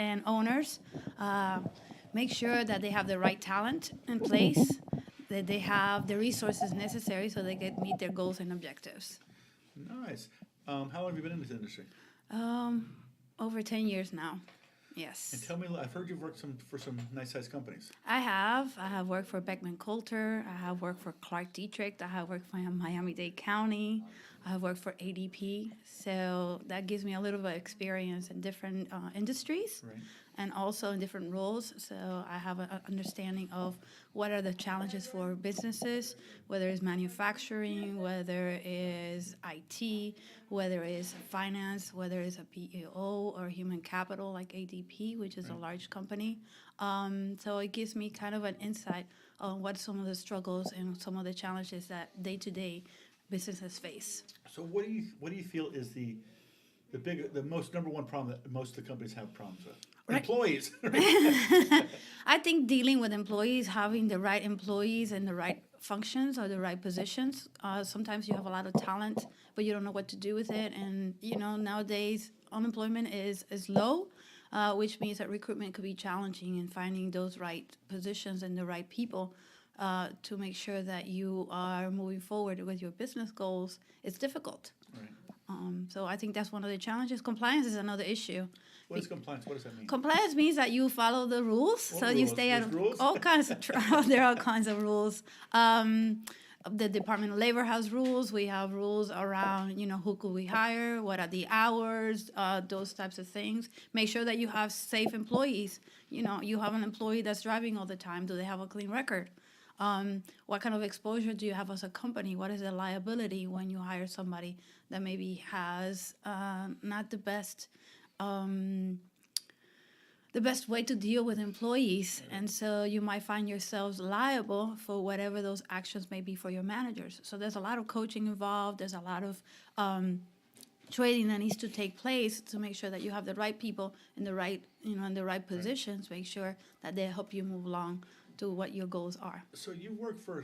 and owners make sure that they have the right talent in place, that they have the resources necessary so they can meet their goals and objectives. Nice. How long have you been in this industry? Um, Over 10 years now. And Yes. tell me, I've heard you've worked for some nice-sized companies. I have. I have worked for Beckman Coulter. I have worked for Clark Dietrich. I have worked for Miami-Dade County. I have worked for ADP. So that gives me a little bit of experience in different industries Right. and also in different roles. So I have an understanding of what are the challenges for businesses, whether it's manufacturing, whether it's IT, whether it's finance, whether it's a PEO or human capital like ADP, which is a Right. large company. So it gives me kind of an insight on what some of the struggles and some of the challenges that day-to-day businesses face. So what do you feel is the most number one problem that most of the companies have problems with? Right. Employees. I think dealing with employees, having the right employees in the right functions or the right positions. Sometimes you have a lot of talent, but you don't know what to do with it. And nowadays unemployment is low, which means that recruitment could be challenging in finding those right positions and the right people to make sure that you are moving forward with your business goals. It's difficult. Right. So I think that's one of the challenges. Compliance is another issue. What is compliance? What does that mean? Compliance means that you follow the rules, What so you rules? stay out There's of rules? all kinds of there are all kinds of rules. The Department of Labor has rules. We have rules around, who could we hire, what are the hours, those types of things. Make sure that you have safe employees. You have an employee that's driving all the time. Do they have a clean record? What kind of exposure do you have as a company? What is the liability when you hire somebody that maybe has not the best way to deal with employees, and so you might find yourselves liable for whatever those actions may be for your managers. So there's a lot of coaching involved. There's a lot of training that needs to take place to make sure that you have the right people in the right, in the right positions. Make sure that they help you move along to what your goals are. So you work for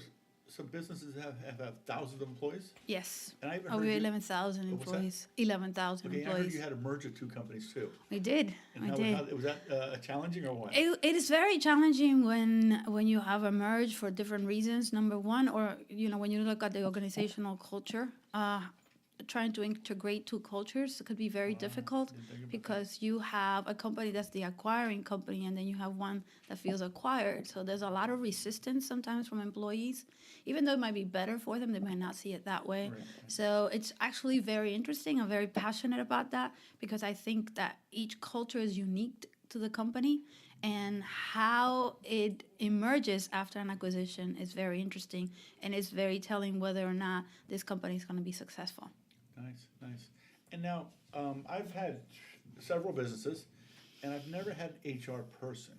some businesses that have thousands of employees? Yes. And I even Over heard you, 11,000 what's that? employees. 11,000 okay, I heard employees. you had to merge the two companies too. We did. And We how, did. was that challenging or what? It is very challenging when you have a merge for different reasons. Number one, or when you look at the organizational culture, trying to integrate two cultures could be very difficult didn't think about because you have a company that's the acquiring company, and then you have one that feels acquired. So there's a lot of resistance sometimes from employees, even though it might be better for them. They might not see it that way. Right. So it's actually very interesting. I'm very passionate about that because I think that each culture is unique to the company, and how it emerges after an acquisition is very interesting, and it's very telling whether or not this company is going to be successful. Nice, nice. And now, I've had several businesses, and I've never had an HR person.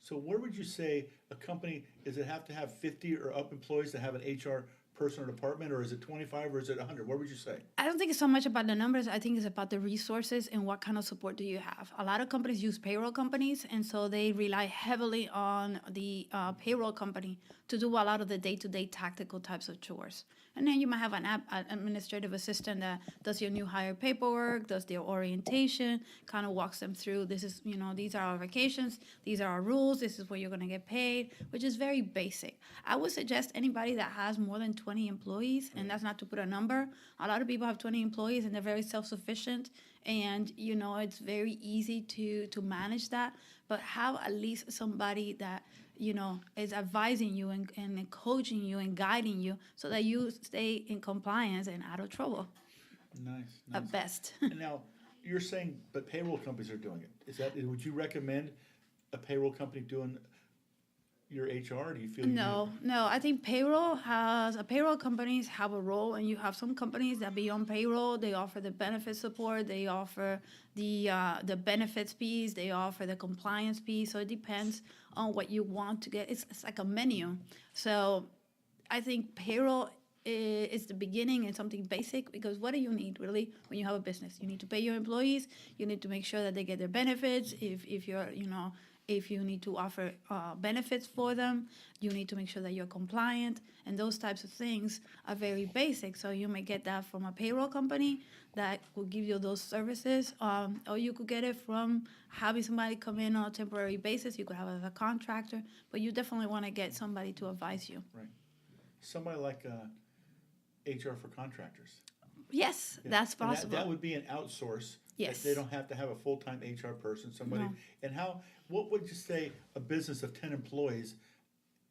So where would you say a company, does it have to have 50 or up employees to have an HR person or department, or is it 25 or is it 100? What would you say? I don't think it's so much about the numbers. I think it's about the resources and what kind of support do you have. A lot of companies use payroll companies, and so they rely heavily on the payroll company to do a lot of the day-to-day tactical types of chores. And then you might have an administrative assistant that does your new hire paperwork, does their orientation, kind of walks them through, this is, these are our vacations, these are our rules, this is where you're going to get paid, which is very basic. I would suggest anybody that has more than 20 employees, and that's not to put a number. A lot of people have 20 employees and they're very self-sufficient, and it's very easy to manage that, but have at least somebody that is advising you and coaching you and guiding you so that you stay in compliance and out of trouble Nice, at nice. best. And now, you're saying, but payroll companies are doing it. Would you recommend a payroll company doing your HR? Or do you feel No. I think payroll companies have a role, and you have some companies that beyond payroll, they offer the benefit support, they offer the benefits piece, they offer the compliance piece. So it depends on what you want to get. It's like a menu. So I think payroll it's the beginning and something basic, because what do you need really when you have a business? You need to pay your employees. You need to make sure that they get their benefits. If you're, if you need to offer benefits for them, you need to make sure that you're compliant, and those types of things are very basic. So you may get that from a payroll company that will give you those services, or you could get it from having somebody come in on a temporary basis. You could have it as a contractor, but you definitely want to get somebody to advise you. Right. Somebody like HR for contractors. Yes, Yeah. that's And that- possible. That would be an outsource. Yes. They don't have to have a full-time HR person, somebody. No. And what would you say, a business of 10 employees,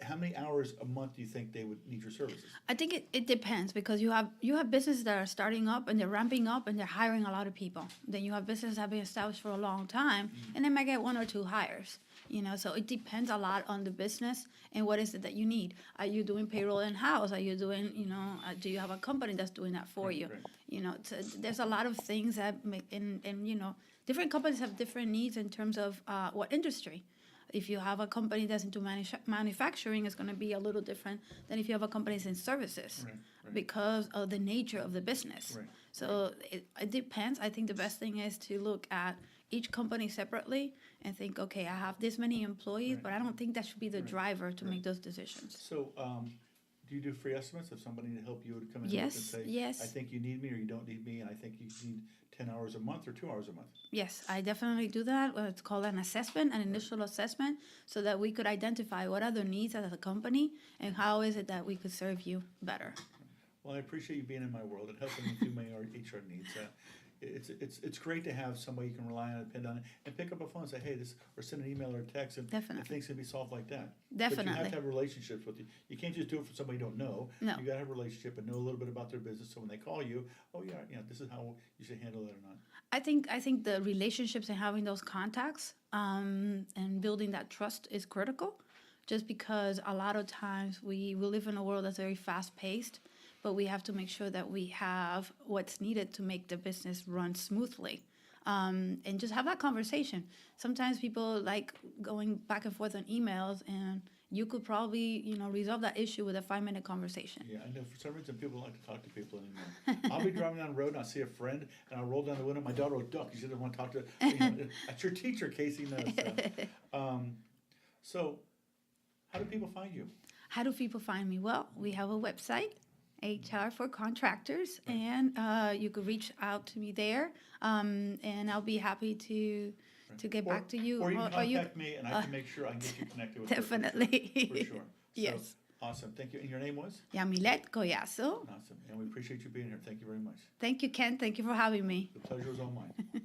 how many hours a month do you think they would need your services? I think it depends, because you have businesses that are starting up and they're ramping up and they're hiring a lot of people. Then you have businesses that have been established for a long time and they might get 1 or 2 hires. So it depends a lot on the business and what is it that you need. Are you doing payroll in-house? Are you doing, do you have a company that's doing that for you? Right. So there's a lot of things that make, and different companies have different needs in terms of what industry. If you have a company that's into manufacturing, it's going to be a little different than if you have a company that's in services, Right. because of the nature of the business. Right. So it depends. I think the best thing is to look at each company separately and think, okay, I have this many employees, Right. but I don't think that should be the Right. driver to Right. make those decisions. So, do you do free estimates if somebody to help you would come in and look and Yes, say, yes. I think you need me or you don't need me, and I think you need 10 hours a month or 2 hours a month? Yes, I definitely do that. It's called an assessment, an initial assessment, so that we could identify what are the needs as a company and how is it that we could serve you better. Well, I appreciate you being in my world and helping me through my HR needs. It's great to have somebody you can rely on and depend on, and pick up a phone and say, hey, or send an email or a text, and Definitely. things can be solved like that. But you Definitely. have to have relationships with you. You can't just do it for somebody you don't know. No. You gotta have a relationship and know a little bit about their business, so when they call you, oh yeah, this is how you should handle it or not. I think the relationships and having those contacts and building that trust is critical, just because a lot of times we live in a world that's very fast paced, but we have to make sure that we have what's needed to make the business run smoothly. And just have that conversation. Sometimes people like going back and forth on emails, and you could probably, resolve that issue with a 5-minute conversation. Yeah, I know for some reason people don't like to talk to people anymore. I'll be driving down the road and I'll see a friend and I'll roll down the window. My daughter will duck. She doesn't want to talk to. That's your teacher, Casey knows. So, how do people find you? How do people find me? Well, we have a website, HR for Contractors, and you could reach out to me there, and I'll be happy to get back to you. Or you can contact me and I can make sure I can get you connected with her. Definitely. For sure. Yes. So, awesome. Thank you. And your name was? Yamilet Collazo. Awesome. And we appreciate you being here. Thank you very much. Thank you, Ken. Thank you for having me. The pleasure was all mine.